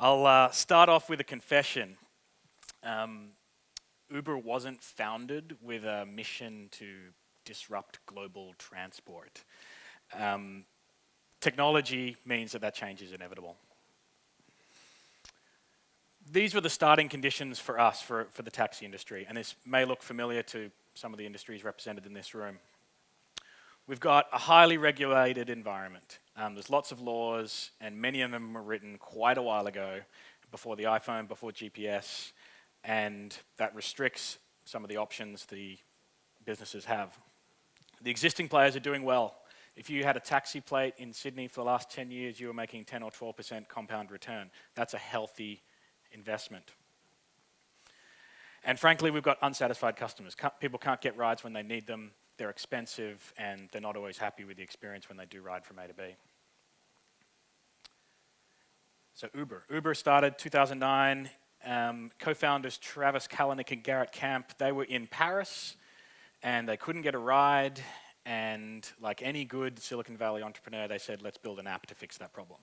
I'll start off with a confession. Uber wasn't founded with a mission to disrupt global transport. Um, Technology means that change is inevitable. These were the starting conditions for us, for the taxi industry, and this may look familiar to some of the industries represented in this room. We've got a highly regulated environment. There's lots of laws, and many of them were written quite a while ago, before the iPhone, before GPS, and that restricts some of the options the businesses have. The existing players are doing well. If you had a taxi plate in Sydney for the last 10 years, you were making 10 or 12% compound return. That's a healthy investment. And frankly, we've got unsatisfied customers. People can't get rides when they need them. They're expensive, and they're not always happy with the experience when they do ride from A to B. So Uber. Uber started 2009. Co-founders Travis Kalanick and Garrett Camp, they were in Paris, and they couldn't get a ride. And like any good Silicon Valley entrepreneur, they said, let's build an app to fix that problem.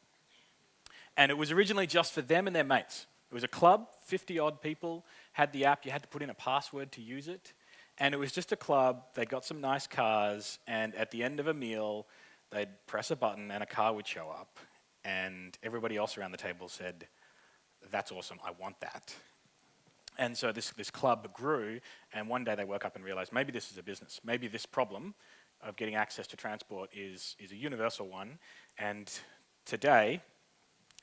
And it was originally just for them and their mates. It was a club, 50-odd people had the app. You had to put in a password to use it. And it was just a club. They got some nice cars, and at the end of a meal, they'd press a button and a car would show up. And everybody else around the table said, that's awesome, I want that. And so this club grew, and one day they woke up and realized maybe this is a business. Maybe this problem of getting access to transport is a universal one. And today,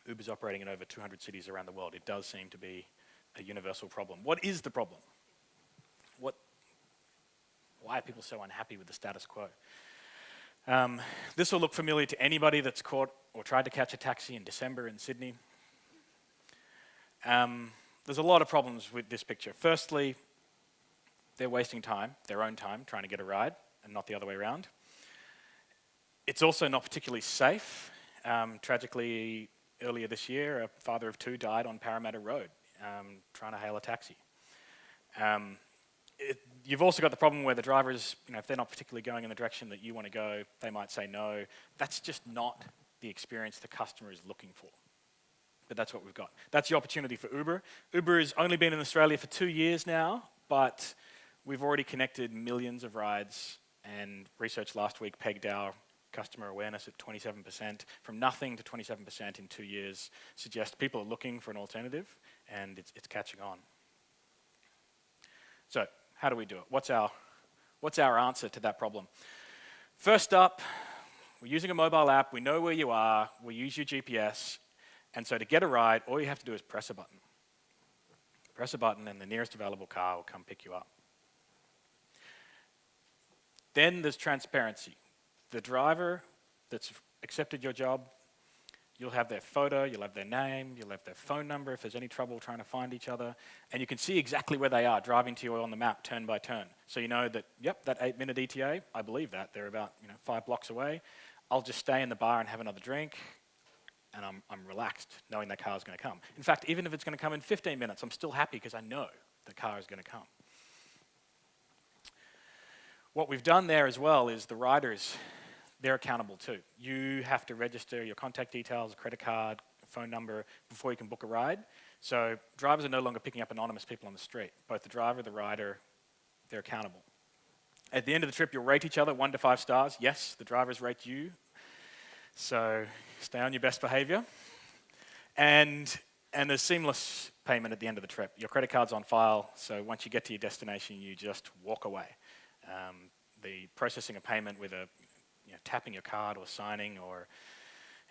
Uber's operating in over 200 cities around the world. It does seem to be a universal problem. What is the problem? Why are people so unhappy with the status quo? This will look familiar to anybody that's caught or tried to catch a taxi in December in Sydney. There's a lot of problems with this picture. Firstly, they're wasting time, their own time, trying to get a ride, and not the other way around. It's also not particularly safe. Tragically, earlier this year, a father of two died on Parramatta Road trying to hail a taxi. You've also got the problem where the drivers, if they're not particularly going in the direction that you want to go, they might say no. That's just not the experience the customer is looking for. But that's what we've got. That's the opportunity for Uber. Uber has only been in Australia for 2 years now, but we've already connected millions of rides, and research last week pegged our customer awareness at 27%. From nothing to 27% in 2 years suggests people are looking for an alternative, and it's catching on. So, how do we do it? What's our answer to that problem? First up, we're using a mobile app. We know where you are. We use your GPS. And so to get a ride, all you have to do is press a button. Press a button, and the nearest available car will come pick you up. Then there's transparency. The driver that's accepted your job, you'll have their photo, you'll have their name, you'll have their phone number if there's any trouble trying to find each other, and you can see exactly where they are driving to you on the map turn by turn. So you know that, yep, that 8-minute ETA, I believe that. They're about 5 blocks away. I'll just stay in the bar and have another drink, and I'm relaxed knowing that car's going to come. In fact, even if it's going to come in 15 minutes, I'm still happy because I know the car is going to come. What we've done there as well is the riders, they're accountable too. You have to register your contact details, credit card, phone number before you can book a ride. So drivers are no longer picking up anonymous people on the street. Both the driver, the rider, they're accountable. At the end of the trip, you'll rate each other 1 to 5 stars. Yes, the drivers rate you. So stay on your best behavior. And there's seamless payment at the end of the trip. Your credit card's on file, so once you get to your destination, you just walk away. The processing of payment with tapping your card or signing or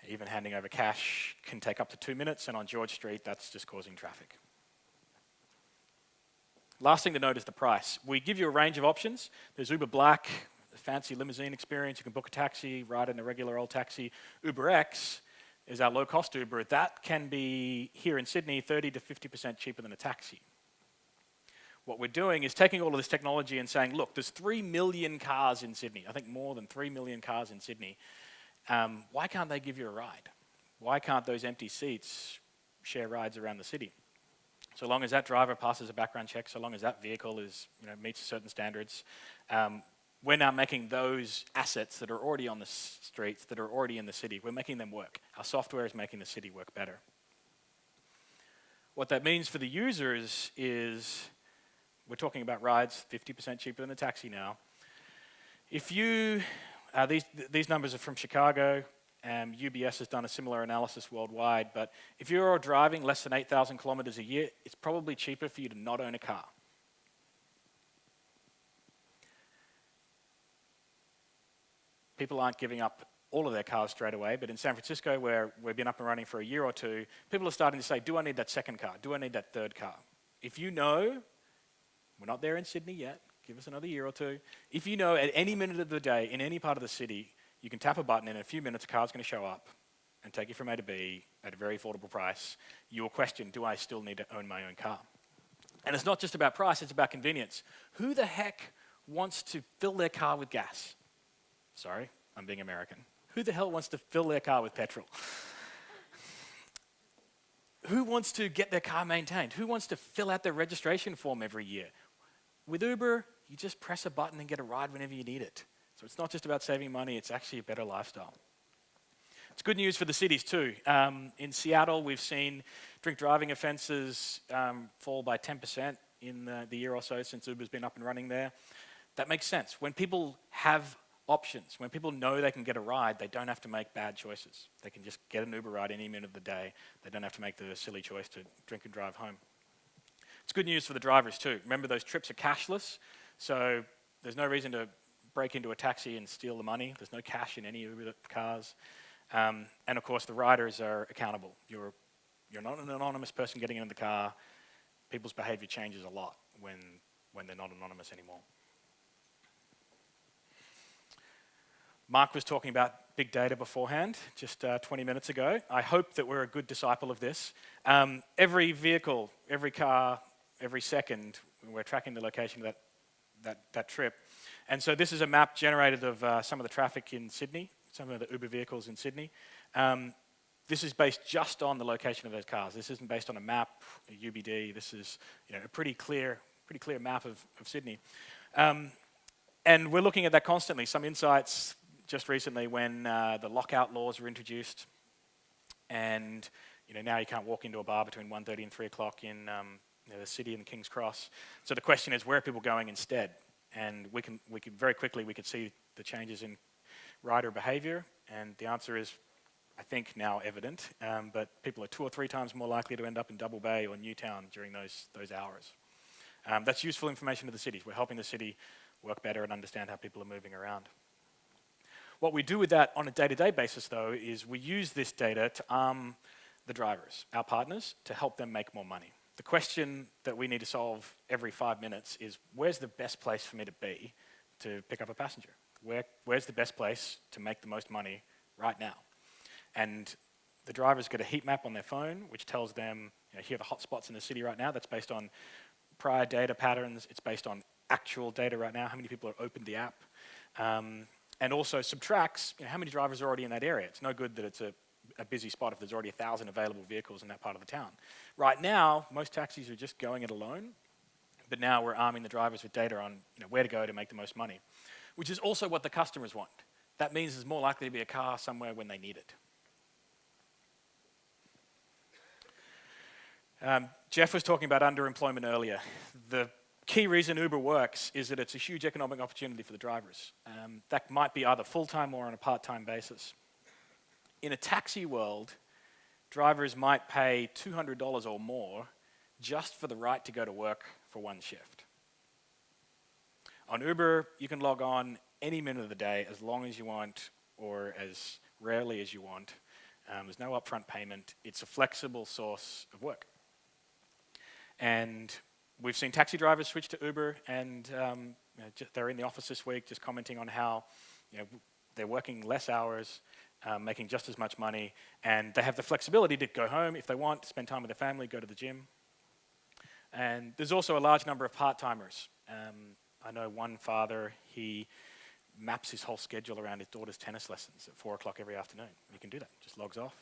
even handing over cash can take up to 2 minutes, and on George Street, that's just causing traffic. Last thing to note is the price. We give you a range of options. There's Uber Black, a fancy limousine experience. You can book a taxi, ride in a regular old taxi. Uber X is our low-cost Uber. That can be, here in Sydney, 30 to 50% cheaper than a taxi. What we're doing is taking all of this technology and saying, look, there's 3 million cars in Sydney. I think more than 3 million cars in Sydney. Why can't they give you a ride? Why can't those empty seats share rides around the city? So long as that driver passes a background check, so long as that vehicle meets certain standards, we're now making those assets that are already on the streets, that are already in the city, we're making them work. Our software is making the city work better. What that means for the users is, we're talking about rides 50% cheaper than a taxi now. If you, these numbers are from Chicago, UBS has done a similar analysis worldwide, but if you're driving less than 8,000 kilometers a year, it's probably cheaper for you to not own a car. People aren't giving up all of their cars straight away, but in San Francisco, where we've been up and running for a year or two, people are starting to say, do I need that second car? Do I need that third car? If you know, we're not there in Sydney yet, give us another year or two. If you know at any minute of the day, in any part of the city, you can tap a button and in a few minutes a car's going to show up and take you from A to B at a very affordable price, you'll question, do I still need to own my own car? And it's not just about price, it's about convenience. Who the heck wants to fill their car with gas? Sorry, I'm being American. Who the hell wants to fill their car with petrol? Who wants to get their car maintained? Who wants to fill out their registration form every year? With Uber, you just press a button and get a ride whenever you need it. So it's not just about saving money, it's actually a better lifestyle. It's good news for the cities too. In Seattle, we've seen drink driving offenses fall by 10% in the year or so since Uber's been up and running there. That makes sense. When people have options, when people know they can get a ride, they don't have to make bad choices. They can just get an Uber ride any minute of the day. They don't have to make the silly choice to drink and drive home. It's good news for the drivers too. Remember, those trips are cashless, so there's no reason to break into a taxi and steal the money. There's no cash in any Uber cars. And of course, the riders are accountable. You're not an anonymous person getting in the car. People's behavior changes a lot when they're not anonymous anymore. Mark was talking about big data beforehand, just 20 minutes ago. I hope that we're a good disciple of this. Every vehicle, every car, every second, we're tracking the location of that trip. And so this is a map generated of some of the traffic in Sydney, some of the Uber vehicles in Sydney. This is based just on the location of those cars. This isn't based on a map, a UBD. This is a pretty clear map of Sydney. And we're looking at that constantly. Some insights just recently when the lockout laws were introduced, and now you can't walk into a bar between 1:30 and 3 o'clock in the city and King's Cross. So the question is, where are people going instead? And we could very quickly see the changes in rider behavior, and the answer is, I think, now evident. But people are 2 or 3 times more likely to end up in Double Bay or Newtown during those hours. That's useful information to the cities. We're helping the city work better and understand how people are moving around. What we do with that on a day-to-day basis, though, is we use this data to arm the drivers, our partners, to help them make more money. The question that we need to solve every 5 minutes is, where's the best place for me to be to pick up a passenger? Where's the best place to make the most money right now? And the drivers get a heat map on their phone, which tells them, here are the hot spots in the city right now. That's based on prior data patterns. It's based on actual data right now, how many people have opened the app. And also subtracts how many drivers are already in that area. It's no good that it's a busy spot if there's already 1,000 available vehicles in that part of the town. Right now, most taxis are just going it alone, but now we're arming the drivers with data on where to go to make the most money, which is also what the customers want. That means there's more likely to be a car somewhere when they need it. Jeff was talking about underemployment earlier. The key reason Uber works is that it's a huge economic opportunity for the drivers. That might be either full-time or on a part-time basis. In a taxi world, drivers might pay $200 or more just for the right to go to work for one shift. On Uber, you can log on any minute of the day as long as you want or as rarely as you want. There's no upfront payment. It's a flexible source of work. And we've seen taxi drivers switch to Uber, and they're in the office this week just commenting on how they're working less hours, making just as much money, and they have the flexibility to go home if they want, spend time with their family, go to the gym. And there's also a large number of part-timers. I know one father, he maps his whole schedule around his daughter's tennis lessons at 4 o'clock every afternoon. He can do that, just logs off,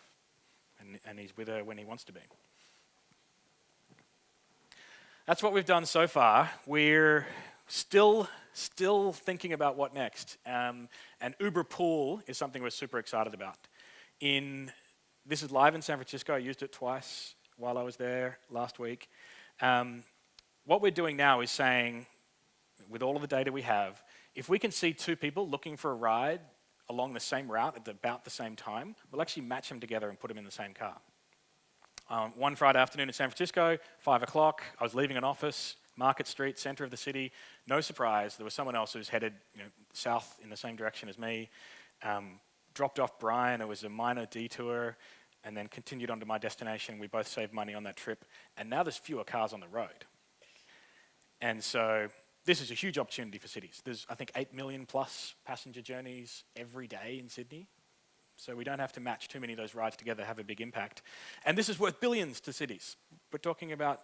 and he's with her when he wants to be. That's what we've done so far. We're still thinking about what next. And Uber Pool is something we're super excited about. This is live in San Francisco. I used it twice while I was there last week. What we're doing now is saying, with all of the data we have, if we can see two people looking for a ride along the same route at about the same time, we'll actually match them together and put them in the same car. One Friday afternoon in San Francisco, 5 o'clock, I was leaving an office, Market Street, center of the city. No surprise, there was someone else who was headed south in the same direction as me. Dropped off Brian, it was a minor detour, and then continued on to my destination. We both saved money on that trip, and now there's fewer cars on the road. And so this is a huge opportunity for cities. There's, I think, 8 million plus passenger journeys every day in Sydney. So we don't have to match too many of those rides together, have a big impact. And this is worth billions to cities. We're talking about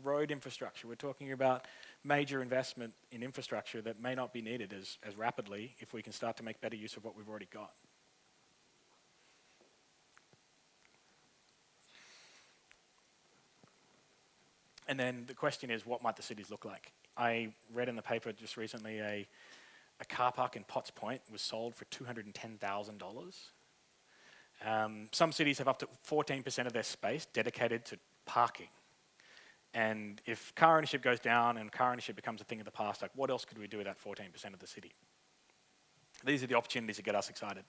road infrastructure. We're talking about major investment in infrastructure that may not be needed as rapidly if we can start to make better use of what we've already got. And then the question is, what might the cities look like? I read in the paper just recently a car park in Potts Point was sold for $210,000. Some cities have up to 14% of their space dedicated to parking. And if car ownership goes down and car ownership becomes a thing of the past, like what else could we do with that 14% of the city? These are the opportunities that get us excited.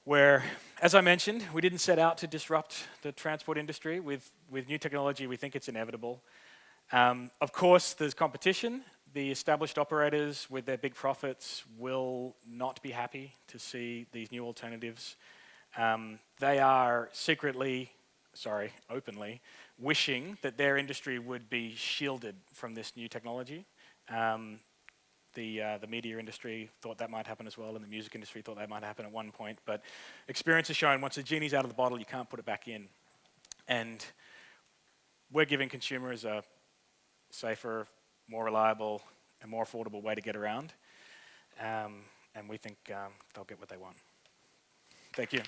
Where, as I mentioned, we didn't set out to disrupt the transport industry. With new technology, we think it's inevitable. Of course, there's competition. The established operators with their big profits will not be happy to see these new alternatives. They are openly, wishing that their industry would be shielded from this new technology. The media industry thought that might happen as well, and the music industry thought that might happen at one point. But experience has shown once the genie's out of the bottle, you can't put it back in. And we're giving consumers a safer, more reliable, and more affordable way to get around. And we think they'll get what they want. Thank you.